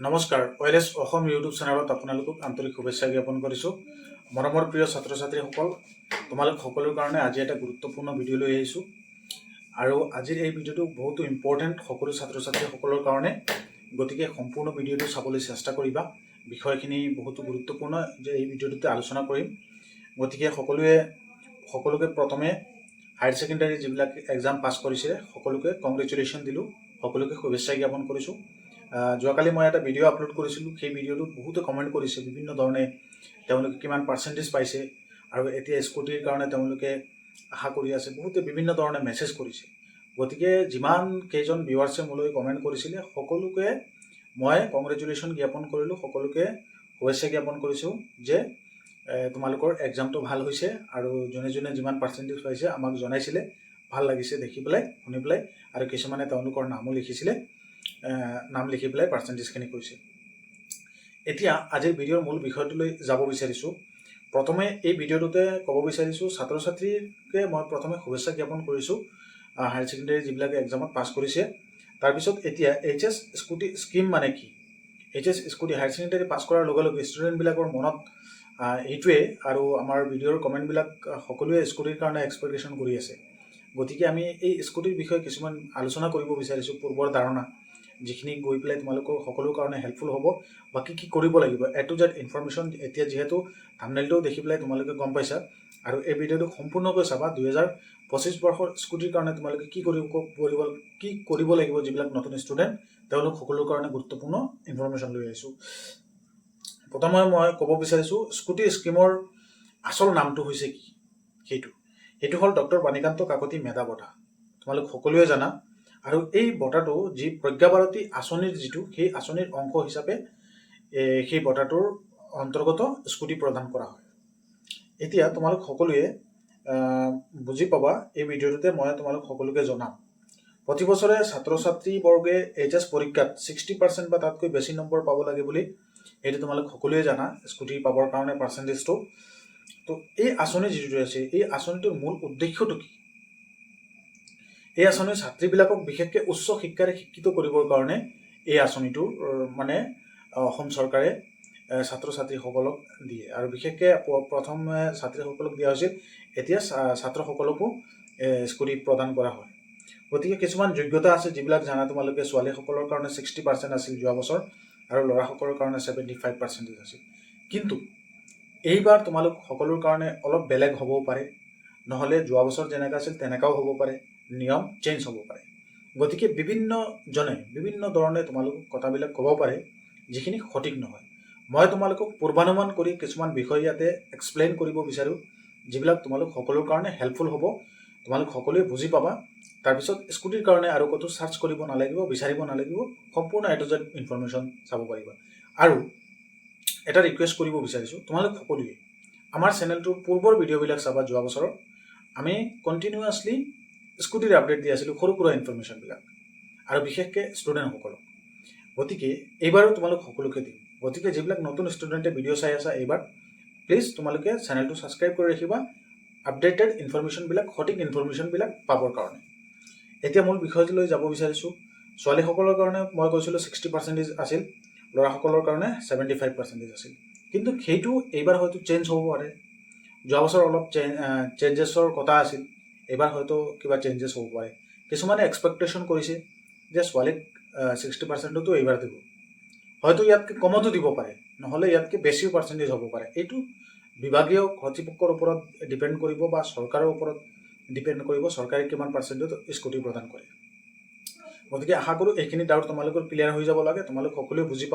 নমস্কাৰ ওয়েলেছ অসম ইউটিউব চেনেলত আপোনালোকক আন্তৰিক শুভেচ্ছা জ্ঞাপন কৰিছোঁ। মৰমৰ প্ৰিয় ছাত্ৰ ছাত্ৰীসকল, তোমালোক সকলোৰ কাৰণে আজি এটা গুৰুত্বপূৰ্ণ ভিডিঅ' লৈ আহিছোঁ আৰু আজিৰ এই ভিডিঅ'টো বহুতো ইম্পৰ্টেণ্ট সকলো ছাত্ৰ ছাত্ৰীসকলৰ কাৰণে। গতিকে সম্পূৰ্ণ ভিডিঅ'টো চাবলৈ চেষ্টা কৰিবা। বিষয়খিনি বহুতো গুৰুত্বপূৰ্ণ যে এই ভিডিঅ'টোতে আলোচনা কৰিম। গতিকে সকলোকে প্ৰথমে হায়াৰ ছেকেণ্ডাৰী যিবিলাক এক্সাম পাছ কৰিছে সকলোকে কংগ্ৰেচুলেশ্যন দিলোঁ, সকলোকে শুভেচ্ছা জ্ঞাপন কৰিছোঁ। যোৱাকালি মই এটা ভিডিঅ' আপলোড কৰিছিলোঁ। সেই ভিডিঅ'টোত বহুতে কমেণ্ট কৰিছে বিভিন্ন ধৰণে, তেওঁলোকে কিমান পাৰ্চেণ্টেজ পাইছে আৰু এতিয়া স্কুটিৰ কাৰণে তেওঁলোকে আশা কৰি আছে। বহুতে বিভিন্ন ধৰণে মেছেজ কৰিছে। গতিকে যিমান কেইজন ভিউৱাৰ্ছে মোলৈ কমেণ্ট কৰিছিলে সকলোকে মই কংগ্ৰেচুলেশ্যন জ্ঞাপন কৰিলোঁ, সকলোকে শুভেচ্ছা জ্ঞাপন কৰিছোঁ যে তোমালোকৰ এক্সামটো ভাল হৈছে আৰু যোনে যোনে যিমান পাৰ্চেণ্টেজ পাইছে আমাক জনাইছিলে। ভাল লাগিছে দেখি পেলাই, শুনি পেলাই, আৰু কিছুমানে তেওঁলোকৰ নামো লিখিছিলে, নাম লিখি পেলাই পাৰ্চেণ্টেজখিনি কৈছে। এতিয়া আজিৰ ভিডিঅ'ৰ মূল বিষয়টোলৈ যাব বিচাৰিছোঁ। প্ৰথমে এই ভিডিঅ'টোতে ক'ব বিচাৰিছোঁ, ছাত্ৰ ছাত্ৰীকে মই প্ৰথমে শুভেচ্ছা জ্ঞাপন কৰিছোঁ হায়াৰ ছেকেণ্ডাৰী যিবিলাকে এক্সামত পাছ কৰিছে। তাৰপিছত এতিয়া HS স্কুটি স্কিম মানে কি? HS scooty higher secondary pass কৰাৰ লগে লগে ষ্টুডেণ্টবিলাকৰ মনত এইটোৱে, আৰু আমাৰ ভিডিঅ'ৰ কমেণ্টবিলাক সকলোৱে স্কুটিৰ কাৰণে এক্সপেক্টেশ্যন কৰি আছে। গতিকে আমি এই স্কুটিৰ বিষয়ে কিছুমান আলোচনা কৰিব বিচাৰিছোঁ, পূৰ্বৰ ধাৰণা যিখিনি গৈ পেলাই তোমালোকৰ সকলোৰ কাৰণে হেল্পফুল হ'ব। বাকী কি কৰিব লাগিব A to Z ইনফৰমেশ্যন এতিয়া যিহেতু থাম্বনেইলটো দেখি পেলাই তোমালোকে গম পাইছা, আৰু এই ভিডিঅ'টো সম্পূৰ্ণকৈ চাবা। 2025 বৰ্ষৰ স্কুটিৰ কাৰণে তোমালোকে কি কৰিব লাগিব, যিবিলাক নতুন ষ্টুডেণ্ট তেওঁলোক সকলোৰ কাৰণে গুৰুত্বপূৰ্ণ ইনফৰমেশ্যন লৈ আহিছোঁ। প্ৰথমে মই ক'ব বিচাৰিছোঁ স্কুটি স্কিমৰ আচল নামটো হৈছে কি। সেইটো হ'ল ডক্টৰ বাণীকান্ত কাকতি মেধা বঁটা। তোমালোক সকলোৱে জানা। আৰু এই বঁটাটো যি প্ৰজ্ঞাভাৰতী আঁচনিৰ সেই আঁচনিৰ অংশ হিচাপে সেই বঁটাটোৰ অন্তৰ্গত স্কুটি প্ৰদান কৰা হয়। এতিয়া তোমালোক সকলোৱে বুজি পাবা এই ভিডিঅ'টোতে মই তোমালোক সকলোকে জনাম। প্ৰতি বছৰে ছাত্ৰ ছাত্ৰীবৰ্গে HS পৰীক্ষাত 60% বা তাতকৈ বেছি নম্বৰ পাব লাগে বুলি এইটো তোমালোক সকলোৱে জানা, স্কুটি পাবৰ কাৰণে পাৰ্চেণ্টেজটো। তো এই আঁচনি যিটো আছে, এই আঁচনিটোৰ মূল উদ্দেশ্যটো কি? এই আঁচনিৰ ছাত্ৰীবিলাকক বিশেষকৈ উচ্চ শিক্ষাৰে শিক্ষিত কৰিবৰ কাৰণে এই আঁচনিটো মানে অসম চৰকাৰে ছাত্ৰ ছাত্ৰীসকলক দিয়ে, আৰু বিশেষকৈ প্ৰথম ছাত্ৰীসকলক দিয়া হৈছিল, এতিয়া ছাত্ৰসকলকো স্কুটি প্ৰদান কৰা হয়। গতিকে কিছুমান যোগ্যতা আছে যিবিলাক জানা তোমালোকে। ছোৱালীসকলৰ কাৰণে 60% আছিল যোৱা বছৰ, আৰু ল'ৰাসকলৰ কাৰণে 75% আছিল। কিন্তু এইবাৰ তোমালোক সকলোৰ কাৰণে অলপ বেলেগ হ'বও পাৰে, নহ'লে যোৱা বছৰ যেনেকৈ আছিল তেনেকুৱাও হ'ব পাৰে, নিয়ম চেঞ্জ হ'ব পাৰে। গতিকে বিভিন্ন ধৰণে তোমালোকক কথাবিলাক ক'ব পাৰে যিখিনি সঠিক নহয়। মই তোমালোকক পূৰ্বানুমান কৰি কিছুমান বিষয় ইয়াতে এক্সপ্লেইন কৰিব বিচাৰোঁ, যিবিলাক তোমালোক সকলোৰ কাৰণে হেল্পফুল হ'ব। তোমালোক সকলোৱে বুজি পাবা। তাৰপিছত স্কুটিৰ কাৰণে আৰু ক'তো চাৰ্চ কৰিব নালাগিব, বিচাৰিব নালাগিব, সম্পূৰ্ণ A to Z ইনফৰমেশ্যন চাব পাৰিবা। আৰু এটা ৰিকুৱেষ্ট কৰিব বিচাৰিছোঁ, তোমালোক সকলোৱে আমাৰ চেনেলটোৰ পূৰ্বৰ ভিডিঅ'বিলাক চাবা। যোৱা বছৰত আমি কণ্টিনিউৱাছলি স্কুটিৰ আপডেট দি আছিলোঁ, সৰু সুৰা ইনফৰমেশ্যনবিলাক, আৰু বিশেষকৈ ষ্টুডেণ্টসকলক। গতিকে এইবাৰো তোমালোক সকলোকে দিম। গতিকে যিবিলাক নতুন ষ্টুডেণ্টে ভিডিঅ' চাই আছা, এইবাৰ প্লিজ তোমালোকে চেনেলটো ছাবস্ক্ৰাইব কৰি ৰাখিবা, আপডেটেড ইনফৰমেশ্যনবিলাক, সঠিক ইনফৰমেশ্যনবিলাক পাবৰ কাৰণে। এতিয়া মূল বিষয়টোলৈ যাব বিচাৰিছোঁ। ছোৱালীসকলৰ কাৰণে মই কৈছিলোঁ 60% আছিল, ল'ৰাসকলৰ কাৰণে 75% আছিল। কিন্তু সেইটো এইবাৰ হয়তো চেঞ্জ হ'ব পাৰে। যোৱা বছৰ অলপ চেঞ্জেছৰ কথা আছিল, এইবাৰ হয়তো কিবা চেঞ্জেছ হ'ব পাৰে। কিছুমানে এক্সপেক্টেশ্যন কৰিছে যে ছোৱালীক 60%টো এইবাৰ দিব, হয়তো ইয়াতকৈ কমতো দিব পাৰে, নহ'লে ইয়াতকৈ বেছিও পাৰ্চেণ্টেজ হ'ব পাৰে। এইটো বিভাগীয় কৰ্তৃপক্ষৰ ওপৰত ডিপেণ্ড কৰিব বা চৰকাৰৰ ওপৰত ডিপেণ্ড কৰিব, চৰকাৰে কিমান পাৰ্চেণ্টেজ স্কুটি প্ৰদান কৰে। গতিকে আশা কৰোঁ এইখিনি ডাউট তোমালোকৰ ক্লিয়াৰ হৈ যাব লাগে। তোমালোক সকলোৱে বুজি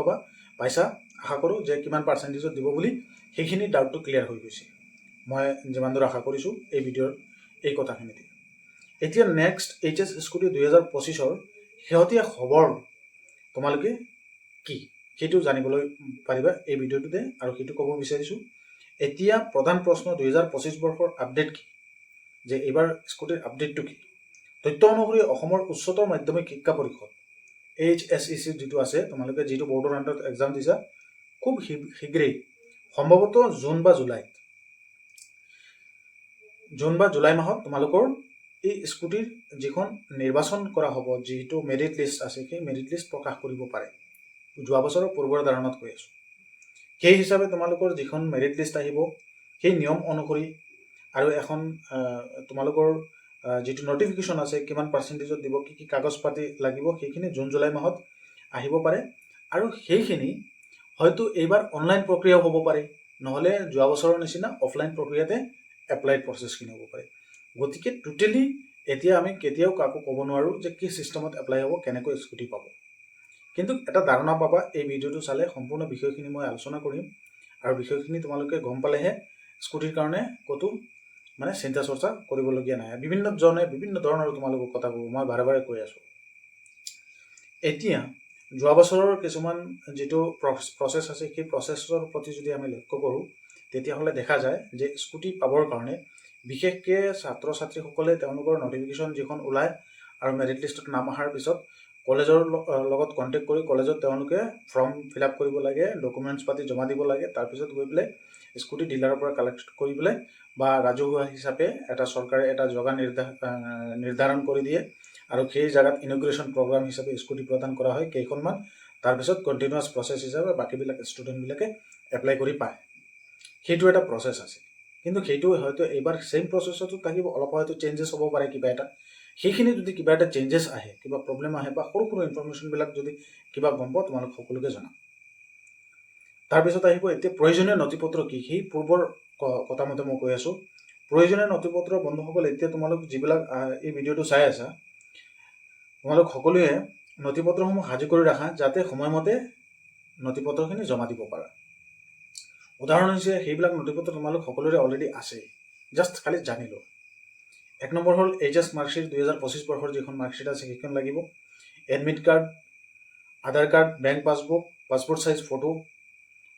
পাইছা, আশা কৰোঁ যে কিমান পাৰ্চেণ্টেজত দিব বুলি সেইখিনি ডাউটটো ক্লিয়াৰ হৈ গৈছে। মই যিমান দূৰ আশা কৰিছোঁ এই ভিডিঅ'ৰ এই কথাখিনিতে। এতিয়া নেক্সট HS স্কুটি 2025ৰ শেহতীয়া খবৰ তোমালোকে কি সেইটো জানিবলৈ পাৰিবা এই ভিডিঅ'টোতে, আৰু সেইটো ক'ব বিচাৰিছোঁ। এতিয়া প্ৰধান প্ৰশ্ন, 2025 বৰ্ষৰ আপডেট কি, যে এইবাৰ স্কুটিৰ আপডেটটো কি? তথ্য অনুসৰি অসমৰ উচ্চতৰ মাধ্যমিক শিক্ষা পৰিষদ HSEC যিটো আছে, তোমালোকে যিটো বৰ্ডৰ আণ্ডাৰত এক্সাম দিছা, খুব শীঘ্ৰেই সম্ভৱতঃ জুন বা জুলাই মাহত তোমালোকৰ এই স্কুটিৰ যিখন নিৰ্বাচন কৰা হ'ব, যিটো মেৰিট লিষ্ট আছে, সেই মেৰিট লিষ্ট প্ৰকাশ কৰিব পাৰে। যোৱা বছৰৰ পূৰ্বৰ ধাৰণাত কৈ আছোঁ। সেই হিচাপে তোমালোকৰ যিখন মেৰিট লিষ্ট আহিব সেই নিয়ম অনুসৰি আৰু এখন তোমালোকৰ যিটো নটিফিকেশ্যন আছে কিমান পাৰ্চেণ্টেজত দিব, কি কি কাগজ পাতি লাগিব, সেইখিনি জুন জুলাই মাহত আহিব পাৰে। আৰু সেইখিনি হয়তো এইবাৰ অনলাইন প্ৰক্ৰিয়াও হ'ব পাৰে, নহ'লে যোৱা বছৰৰ নিচিনা অফলাইন প্ৰক্ৰিয়াতে এপ্লাইড প্ৰচেছখিনি হ'ব পাৰে। গতিকে টোটেলি এতিয়া আমি কেতিয়াও কাকো ক'ব নোৱাৰোঁ যে কি ছিষ্টেমত এপ্লাই হ'ব, কেনেকৈ স্কুটি পাব। কিন্তু এটা ধাৰণা পাবা এই ভিডিঅ'টো চালে, সম্পূৰ্ণ বিষয়খিনি মই আলোচনা কৰিম আৰু বিষয়খিনি তোমালোকে গম পালেহে স্কুটিৰ কাৰণে ক'তো মানে চিন্তা চৰ্চা কৰিবলগীয়া নাই। বিভিন্নজনে বিভিন্ন ধৰণৰ তোমালোকক কথা ক'ব, মই বাৰে বাৰে কৈ আছোঁ। এতিয়া যোৱা বছৰৰ কিছুমান যিটো প্ৰচেছ আছে সেই প্ৰচেছৰ প্ৰতি যদি আমি লক্ষ্য কৰোঁ তেতিয়াহ'লে দেখা যায় যে স্কুটি পাবৰ কাৰণে বিশেষকৈ ছাত্ৰ ছাত্ৰীসকলে তেওঁলোকৰ নটিফিকেশ্যন যিখন ওলায় আৰু মেৰিট লিষ্টত নাম অহাৰ পিছত কলেজৰ লগত কণ্টেক্ট কৰি কলেজত তেওঁলোকে ফৰ্ম ফিল আপ কৰিব লাগে, ডকুমেণ্টছ পাতি জমা দিব লাগে। তাৰপিছত গৈ পেলাই স্কুটি ডিলাৰৰ পৰা কালেক্ট কৰি পেলাই বা ৰাজহুৱা হিচাপে এটা চৰকাৰে এটা জগা নিৰ্ধাৰণ কৰি দিয়ে আৰু সেই জেগাত ইনগ্ৰেশ্যন প্ৰগ্ৰাম হিচাপে স্কুটি প্ৰদান কৰা হয় কেইখনমান। তাৰপিছত কণ্টিনিউৱাছ প্ৰচেছ হিচাপে বাকীবিলাক ষ্টুডেণ্টবিলাকে এপ্লাই কৰি পায়। সেইটো এটা প্ৰচেছ আছে, কিন্তু সেইটো হয়তো এইবাৰ ছেইম প্ৰচেছতো থাকিব, অলপ হয়তো চেঞ্জেছ হ'ব পাৰে কিবা এটা। সেইখিনি যদি কিবা এটা চেঞ্জেছ আহে, কিবা প্ৰব্লেম আহে বা সৰু সৰু ইনফৰ্মেশ্যনবিলাক যদি কিবা গম পাওঁ তোমালোক সকলোকে জনাম। তাৰপিছত আহিব এতিয়া প্ৰয়োজনীয় নথিপত্ৰ কি, সেই পূৰ্বৰ কথা মতে মই কৈ আছোঁ। প্ৰয়োজনীয় নথিপত্ৰ বন্ধুসকল, এতিয়া তোমালোক যিবিলাক এই ভিডিঅ'টো চাই আছা তোমালোক সকলোৱে নথিপত্ৰসমূহ সাজু কৰি ৰাখা যাতে সময়মতে নথিপত্ৰখিনি জমা দিব পাৰা। উদাহৰণ হৈছে সেইবিলাক নথিপত্ৰ তোমালোক সকলোৰে অলৰেডি আছে, জাষ্ট খালি জানি লোৱা। 1 নম্বৰ হ'ল HS মাৰ্কশ্বিট 2025 বৰ্ষৰ যিখন মাৰ্কশ্বিট আছে সেইখন লাগিব। Admit card, Aadhaar card, bank passbook, passport size photo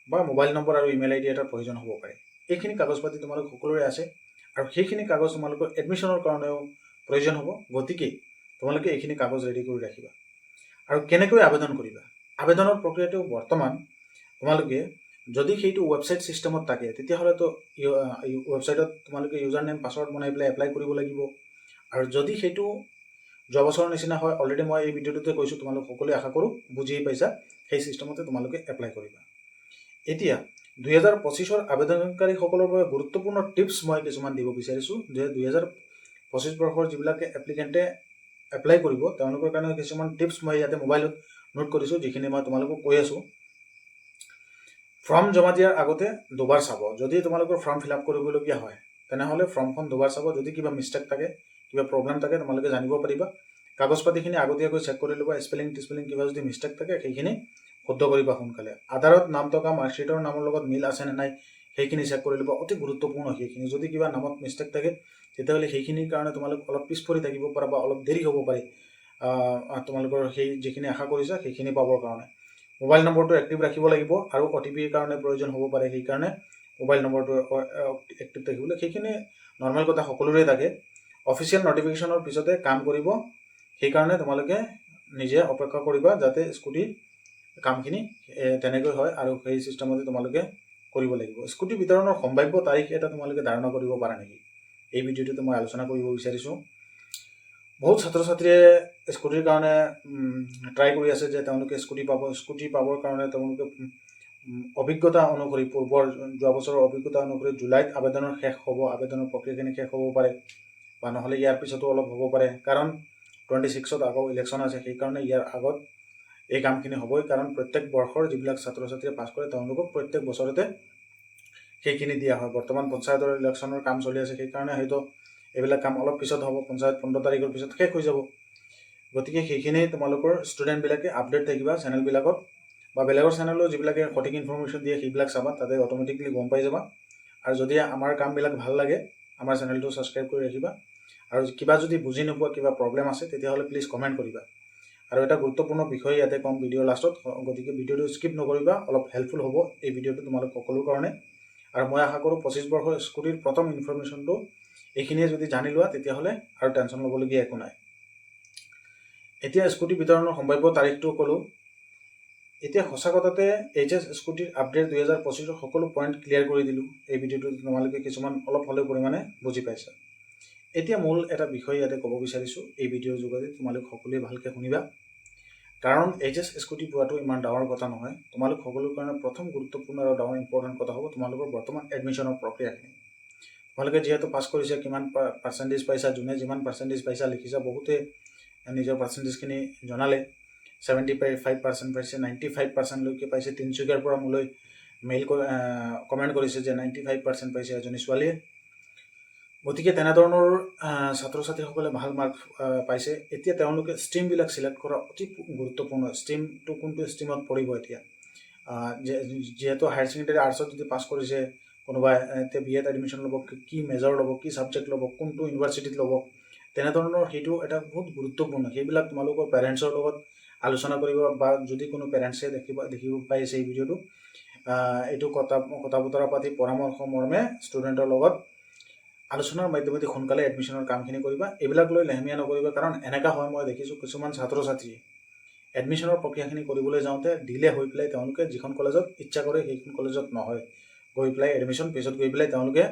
বা মোবাইল নম্বৰ আৰু ইমেইল ID এটাৰ প্ৰয়োজন হ'ব পাৰে। এইখিনি কাগজ পাতি তোমালোক সকলোৰে আছে আৰু সেইখিনি কাগজ তোমালোকৰ এডমিশ্যনৰ কাৰণেও প্ৰয়োজন হ'ব। গতিকে তোমালোকে এইখিনি কাগজ ৰেডি কৰি ৰাখিবা। আৰু কেনেকৈ আবেদন কৰিবা, আবেদনৰ প্ৰক্ৰিয়াটো বৰ্তমান তোমালোকে যদি সেইটো ৱেবছাইট ছিষ্টেমত থাকে তেতিয়াহ'লেতো ৱেবছাইটত তোমালোকে ইউজাৰ নেম পাছৱৰ্ড বনাই পেলাই এপ্লাই কৰিব লাগিব। আৰু যদি সেইটো যোৱা বছৰৰ নিচিনা হয়, অলৰেডি মই এই ভিডিঅ'টোতে কৈছোঁ, তোমালোক সকলোৱে আশা কৰোঁ বুজিয়ে পাইছা, সেই ছিষ্টেমতে তোমালোকে এপ্লাই কৰিবা। এতিয়া 2025ৰ আবেদনকাৰীসকলৰ বাবে গুৰুত্বপূৰ্ণ টিপছ মই কিছুমান দিব বিচাৰিছোঁ যে 2025 বৰ্ষৰ যিবিলাকে এপ্লিকেণ্টে এপ্লাই কৰিব তেওঁলোকৰ কাৰণে কিছুমান টিপছ মই ইয়াতে মোবাইলত নোট কৰিছোঁ, যিখিনি মই তোমালোকক কৈ আছোঁ। ফৰ্ম জমা দিয়াৰ আগতে দুবাৰ চাব। যদি তোমালোকৰ ফৰ্ম ফিল আপ কৰিবলগীয়া হয় তেনেহ'লে ফৰ্মখন দুবাৰ চাব। যদি কিবা মিষ্টেক থাকে, কিবা প্ৰব্লেম থাকে তোমালোকে জানিব পাৰিবা। কাগজ পাতিখিনি আগতীয়াকৈ চেক কৰি ল'বা, স্পেলিং কিবা যদি মিষ্টেক থাকে সেইখিনি শুদ্ধ কৰিবা সোনকালে। আধাৰত নাম থকা মাৰ্কশ্বিটৰ নামৰ লগত মিল আছে নে নাই সেইখিনি চেক কৰি ল'বা, অতি গুৰুত্বপূৰ্ণ সেইখিনি। যদি কিবা নামত মিষ্টেক থাকে তেতিয়াহ'লে সেইখিনিৰ কাৰণে তোমালোক অলপ পিছ পৰি থাকিব পাৰা বা অলপ দেৰি হ'ব পাৰে তোমালোকৰ সেই যিখিনি আশা কৰিছা সেইখিনি পাবৰ কাৰণে। মোবাইল নম্বৰটো এক্টিভ ৰাখিব লাগিব আৰু OTPৰ কাৰণে প্ৰয়োজন হ'ব পাৰে, সেইকাৰণে মোবাইল নম্বৰটো এক্টিভ থাকিবলৈ, সেইখিনি নৰ্মেল কথা সকলোৰে থাকে। অফিচিয়েল নটিফিকেশ্যনৰ পিছতে কাম কৰিব, সেইকাৰণে তোমালোকে নিজে অপেক্ষা কৰিবা যাতে স্কুটিৰ কামখিনি তেনেকৈ হয় আৰু সেই ছিষ্টেমতে তোমালোকে কৰিব লাগিব। স্কুটি বিতৰণৰ সম্ভাৱ্য তাৰিখ এটা তোমালোকে ধাৰণা কৰিব পাৰা নেকি, এই ভিডিঅ'টোতে মই আলোচনা কৰিব বিচাৰিছোঁ। বহুত ছাত্ৰ ছাত্ৰীয়ে স্কুটিৰ কাৰণে ট্ৰাই কৰি আছে যে তেওঁলোকে স্কুটি পাবৰ কাৰণে তেওঁলোকে অভিজ্ঞতা অনুসৰি পূৰ্বৰ যোৱা বছৰৰ অভিজ্ঞতা অনুসৰি জুলাইত আবেদনৰ শেষ হ'ব, আবেদনৰ প্ৰক্ৰিয়াখিনি শেষ হ'ব পাৰে বা নহ'লে ইয়াৰ পিছতো অলপ হ'ব পাৰে, কাৰণ 26ত আকৌ ইলেকশ্যন আছে, সেইকাৰণে ইয়াৰ আগত এই কামখিনি হ'বই। কাৰণ প্ৰত্যেক বৰ্ষৰ যিবিলাক ছাত্ৰ ছাত্ৰীয়ে পাছ কৰে তেওঁলোকক প্ৰত্যেক বছৰতে সেইখিনি দিয়া হয়। বৰ্তমান পঞ্চায়তৰ ইলেকশ্যনৰ কাম চলি আছে, সেইকাৰণে হয়তো এইবিলাক কাম অলপ পিছত হ'ব, পঞ্চায়ত 15 তাৰিখৰ পিছত শেষ হৈ যাব। গতিকে সেইখিনি তোমালোকৰ ষ্টুডেণ্টবিলাকে আপডেট থাকিবা চেনেলবিলাকত বা বেলেগৰ চেনেলো যিবিলাকে সঠিক ইনফৰ্মেশ্যন দিয়ে সেইবিলাক চাবা, তাতে অট'মেটিকলি গম পাই যাবা। আৰু যদি আমাৰ কামবিলাক ভাল লাগে আমাৰ চেনেলটো ছাবস্ক্ৰাইব কৰি ৰাখিবা। আৰু কিবা যদি বুজি নোপোৱা, কিবা প্ৰব্লেম আছে তেতিয়াহ'লে প্লিজ কমেণ্ট কৰিবা। আৰু এটা গুৰুত্বপূৰ্ণ বিষয় ইয়াতে কম ভিডিঅ' লাষ্টত, গতিকে ভিডিঅ'টো স্কিপ নকৰিবা, অলপ হেল্পফুল হ'ব এই ভিডিঅ'টো তোমালোক সকলোৰ কাৰণে। আৰু মই আশা কৰোঁ 25 বৰ্ষৰ স্কুটিৰ প্ৰথম ইনফৰ্মেশ্যনটো এইখিনিয়ে যদি জানি লোৱা তেতিয়াহ'লে আৰু টেনশ্যন ল'বলগীয়া একো নাই। এতিয়া স্কুটি বিতৰণৰ সম্ভাৱ্য তাৰিখটো ক'লোঁ। এতিয়া সঁচা কথাতে HS স্কুটিৰ আপডেট 2025ৰ সকলো পইণ্ট ক্লিয়াৰ কৰি দিলোঁ। এই ভিডিঅ'টো তোমালোকে কিছুমান অলপ হ'লেও পৰিমাণে বুজি পাইছা। এতিয়া মূল এটা বিষয় ইয়াতে ক'ব বিচাৰিছোঁ, এই ভিডিঅ'ৰ যোগেদি তোমালোক সকলোৱে ভালকৈ শুনিবা। কাৰণ এইচএছ স্কুটি পোৱাটো ইমান ডাঙৰ কথা নহয়। তোমালোক সকলোৰ কাৰণে প্ৰথম গুৰুত্বপূৰ্ণ আৰু ডাঙৰ ইম্পৰ্টেণ্ট কথা হ'ব তোমালোকৰ বৰ্তমান এডমিশ্যনৰ প্ৰক্ৰিয়াখিনি। তোমালোকে যিহেতু পাছ কৰিছে, কিমান পাৰ্চেণ্টেজ পাইছা, যোনে যিমান পাৰ্চেণ্টেজ পাইছা লিখিছা, বহুতে নিজৰ পাৰ্চেণ্টেজখিনি জনালে। 75% পাইছে, 95%লৈকে পাইছে। তিনিচুকীয়াৰ পৰা মোলৈ মেইল কমেণ্ট কৰিছে যে 95% পাইছে এজনী ছোৱালীয়ে। গতিকে তেনেধৰণৰ ছাত্ৰ ছাত্ৰীসকলে ভাল মাৰ্ক পাইছে। এতিয়া তেওঁলোকে ষ্ট্ৰীমবিলাক ছিলেক্ট কৰা অতি গুৰুত্বপূৰ্ণ। ষ্ট্ৰীমটো কোনটো ষ্ট্ৰীমত পৰিব এতিয়া, যিহেতু হায়াৰ ছেকেণ্ডেৰী আৰ্টছত যদি পাছ কৰিছে কোনোবাই, এতিয়া বি এত এডমিশ্যন ল'ব, কি মেজৰ ল'ব, কি ছাবজেক্ট ল'ব, কোনটো ইউনিভাৰ্চিটিত ল'ব, তেনেধৰণৰ সেইটো এটা বহুত গুৰুত্বপূৰ্ণ। সেইবিলাক তোমালোকৰ পেৰেণ্টছৰ লগত আলোচনা কৰিব, বা যদি কোনো পেৰেণ্টছে দেখিব পাইছে এই ভিডিঅ'টো, এইটো কথা বতৰা পাতি পৰামৰ্শ মৰ্মে ষ্টুডেণ্টৰ লগত আলোচনাৰ মাধ্যমেদি সোনকালে এডমিশ্যনৰ কামখিনি কৰিবা। এইবিলাক লৈ লেহেমীয়া নকৰিবা, কাৰণ এনেকুৱা হয়, মই দেখিছোঁ কিছুমান ছাত্ৰ ছাত্ৰীয়ে এডমিশ্যনৰ প্ৰক্ৰিয়াখিনি কৰিবলৈ যাওঁতে ডিলে হৈ পেলাই তেওঁলোকে যিখন কলেজত ইচ্ছা কৰে সেইখন কলেজত নহয়, গৈ পেলাই এডমিশ্যন পিছত গৈ পেলাই তেওঁলোকে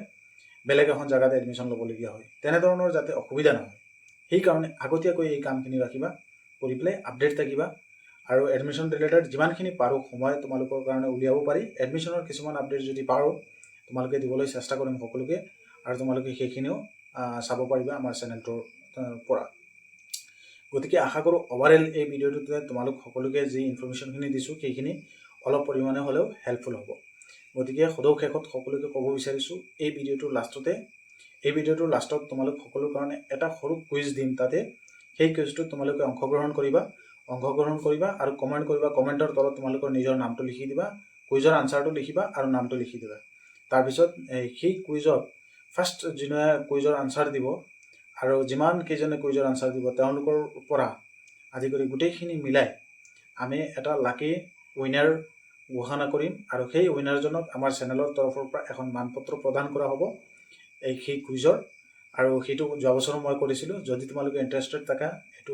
বেলেগ এখন জেগাত এডমিশ্যন ল'বলগীয়া হয়। তেনেধৰণৰ যাতে অসুবিধা নহয়, সেইকাৰণে আগতীয়াকৈ এই কামখিনি ৰাখিবা, কৰি পেলাই আপডেট থাকিবা। আৰু এডমিশ্যন ৰিলেটেড যিমানখিনি পাৰোঁ সময় তোমালোকৰ কাৰণে উলিয়াব পাৰি। এডমিশ্যনৰ কিছুমান আপডেট যদি পাৰোঁ তোমালোকে দিবলৈ চেষ্টা কৰিম সকলোকে, আৰু তোমালোকে সেইখিনিও চাব পাৰিবা আমাৰ চেনেলটোৰ পৰা। গতিকে আশা কৰোঁ অভাৰঅল এই ভিডিঅ'টোতে তোমালোক সকলোকে যি ইনফৰ্মেশ্যনখিনি দিছোঁ সেইখিনি অলপ পৰিমাণে হ'লেও হেল্পফুল হ'ব। গতিকে সদৌ শেষত সকলোকে ক'ব বিচাৰিছোঁ, এই ভিডিঅ'টোৰ লাষ্টত তোমালোক সকলোৰ কাৰণে এটা সৰু কুইজ দিম। তাতে সেই কুইজটোত তোমালোকে অংশগ্ৰহণ কৰিবা আৰু কমেণ্ট কৰিবা। কমেণ্টৰ তলত তোমালোকৰ নিজৰ নামটো লিখি দিবা, কুইজৰ আনচাৰটো লিখিবা আৰু নামটো লিখি দিবা। তাৰপিছত সেই কুইজত ফাৰ্ষ্ট যোনে কুইজৰ আনচাৰ দিব, আৰু যিমান কেইজনে কুইজৰ আনচাৰ দিব তেওঁলোকৰ পৰা আদি কৰি গোটেইখিনি মিলাই আমি এটা লাকি উইনাৰ ঘোষণা কৰিম, আৰু সেই উইনাৰজনক আমাৰ চেনেলৰ তৰফৰ পৰা এখন মানপত্ৰ প্ৰদান কৰা হ'ব সেই কুইজৰ। আৰু সেইটো যোৱা বছৰো মই কৰিছিলোঁ। যদি তোমালোকে ইণ্টাৰেষ্টেড থাকা, এইটো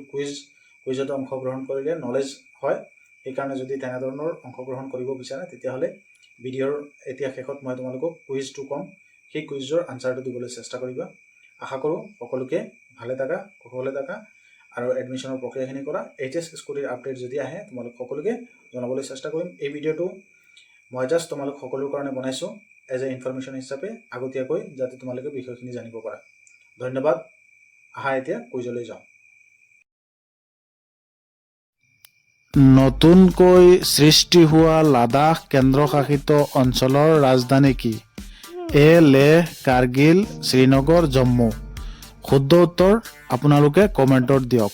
কুইজত অংশগ্ৰহণ কৰিলে নলেজ হয়। সেইকাৰণে যদি তেনেধৰণৰ অংশগ্ৰহণ কৰিব বিচাৰে তেতিয়াহ'লে ভিডিঅ'ৰ এতিয়া শেষত মই তোমালোকক কুইজটো ক'ম, সেই কুইজৰ আনচাৰটো দিবলৈ চেষ্টা কৰিবা। আশা কৰোঁ সকলোকে ভালে থাকা, কুশলে থাকা, আৰু এডমিশ্যনৰ প্ৰক্ৰিয়াখিনি কৰা। এইচএছ স্কুটিৰ আপডেট যদি আহে তোমালোক সকলোকে জনাবলৈ চেষ্টা কৰিম। এই ভিডিঅ'টো মই জাষ্ট তোমালোক সকলোৰ কাৰণে বনাইছোঁ এজ এ ইনফৰ্মেশ্যন হিচাপে, আগতীয়াকৈ, যাতে তোমালোকে বিষয়খিনি জানিব পাৰা। ধন্যবাদ। আহা এতিয়া কুইজলৈ যাওঁ। নতুনকৈ সৃষ্টি হোৱা লাডাখ কেন্দ্ৰশাসিত অঞ্চলৰ ৰাজধানী কি? এ লেহ, কাৰ্গিল, শ্ৰীনগৰ, জম্মু। শুদ্ধ উত্তৰ আপোনালোকে কমেণ্টত দিয়ক।